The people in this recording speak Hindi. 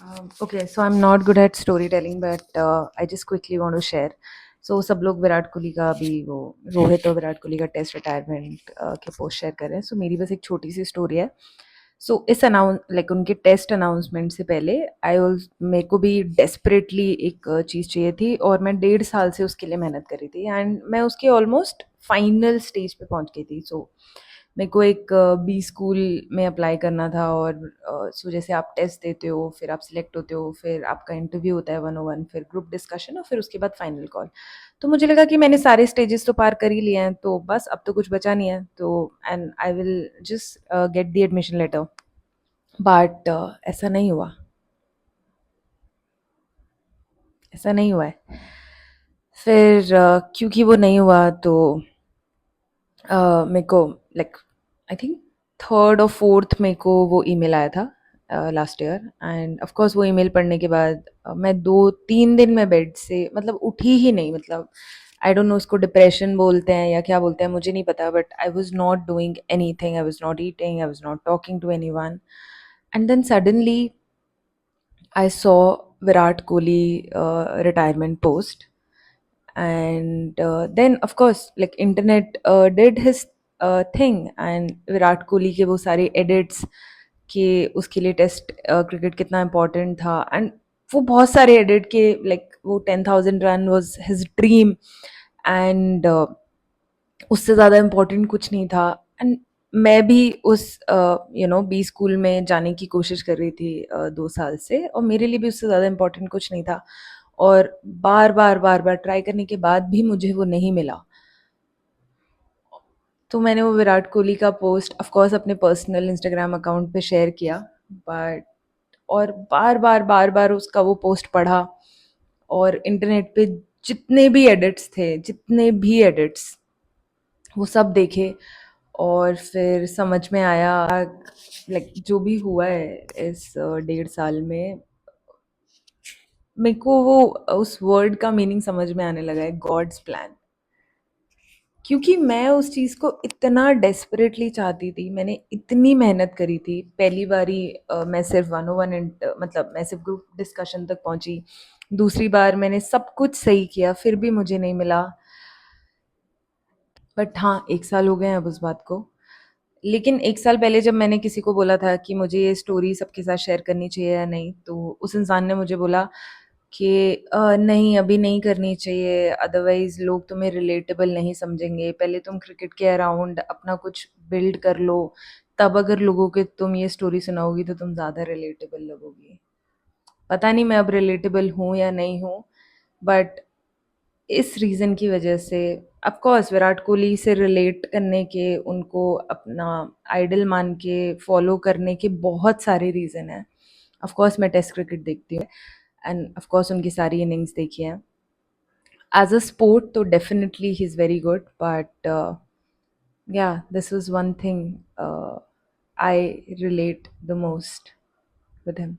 Okay, so I'm not good at storytelling, but I just quickly want to share. So सब लोग विराट कोहली का अभी वो रोहित और विराट कोहली का टेस्ट रिटायरमेंट के पोस्ट शेयर कर रहे हैं. सो मेरी बस एक छोटी सी स्टोरी है. सो इस अनाउंस लाइक उनके टेस्ट अनाउंसमेंट से पहले मेरे को भी डेस्परेटली एक चीज़ चाहिए थी और मैं 1.5 साल से उसके लिए मेहनत कर रही थी एंड मैं उसके ऑलमोस्ट फाइनल स्टेज पे पहुंच गई थी. सो मेरे को एक बी स्कूल में अप्लाई करना था और सो जैसे आप टेस्ट देते हो, फिर आप सिलेक्ट होते हो, फिर आपका इंटरव्यू होता है 101, फिर ग्रुप डिस्कशन और फिर उसके बाद फाइनल कॉल. तो मुझे लगा कि मैंने सारे स्टेजेस तो पार कर ही लिए हैं, तो बस अब तो कुछ बचा नहीं है. तो and I will just get the admission letter. But ऐसा नहीं हुआ. ऐसा नहीं हुआ है. फिर क्योंकि वो नहीं हुआ तो मेरे को लाइक आई थिंक थर्ड और फोर्थ मेरे को वो ईमेल आया था last year. End of course वो ईमेल पढ़ने के बाद मैं 2-3 दिन में बेड से मतलब उठी ही नहीं. मतलब आई डोंट नो उसको डिप्रेशन बोलते हैं या क्या बोलते हैं, मुझे नहीं पता. But I was not doing anything, I was not eating, I was not talking to anyone. And then suddenly I saw Virat Kohli retirement post, and then of course like internet did his thing, and Virat Kohli के वो सारे edits कि उसके लिए टेस्ट क्रिकेट कितना इम्पोर्टेंट था. एंड वो बहुत सारे एडिट के लाइक वो 10,000 run was his dream and उससे ज़्यादा इम्पोर्टेंट कुछ नहीं था. एंड मैं भी उस बी स्कूल में जाने की कोशिश कर रही थी 2 साल से, और मेरे लिए भी उससे ज़्यादा इम्पोर्टेंट कुछ नहीं था. और बार बार बार बार ट्राई करने के बाद भी मुझे वो नहीं मिला. तो मैंने वो विराट कोहली का पोस्ट ऑफ कोर्स अपने पर्सनल इंस्टाग्राम अकाउंट पे शेयर किया. बट और बार बार बार बार उसका वो पोस्ट पढ़ा और इंटरनेट पे जितने भी एडिट्स वो सब देखे. और फिर समझ में आया लाइक जो भी हुआ है इस 1.5 साल में, मेरे को वो उस वर्ड का मीनिंग समझ में आने लगा है, गॉड्स प्लान. क्योंकि मैं उस चीज़ को इतना डेस्परेटली चाहती थी, मैंने इतनी मेहनत करी थी. पहली बारी मैं सिर्फ 101 मतलब मैं सिर्फ ग्रुप डिस्कशन तक पहुंची. दूसरी बार मैंने सब कुछ सही किया फिर भी मुझे नहीं मिला. बट हाँ, 1 साल हो गए हैं अब उस बात को. लेकिन 1 साल पहले जब मैंने किसी को बोला था कि मुझे ये स्टोरी सबके साथ शेयर करनी चाहिए या नहीं, तो उस इंसान ने मुझे बोला कि नहीं अभी नहीं करनी चाहिए, अदरवाइज लोग तुम्हें रिलेटेबल नहीं समझेंगे, पहले तुम क्रिकेट के अराउंड अपना कुछ बिल्ड कर लो, तब अगर लोगों के तुम ये स्टोरी सुनाओगी तो तुम ज़्यादा रिलेटेबल लगोगी. पता नहीं मैं अब रिलेटेबल हूँ या नहीं हूँ, बट इस रीज़न की वजह से ऑफ कोर्स विराट कोहली से रिलेट करने के, उनको अपना आइडल मान के फॉलो करने के बहुत सारे रीज़न हैं. ऑफ कोर्स मैं टेस्ट क्रिकेट देखती हूँ एंड ऑफ कोर्स उनकी सारी इनिंग्स देखी हैं. एज अ स्पोर्ट तो definitely he is very good, but yeah this was one thing I relate the most with him.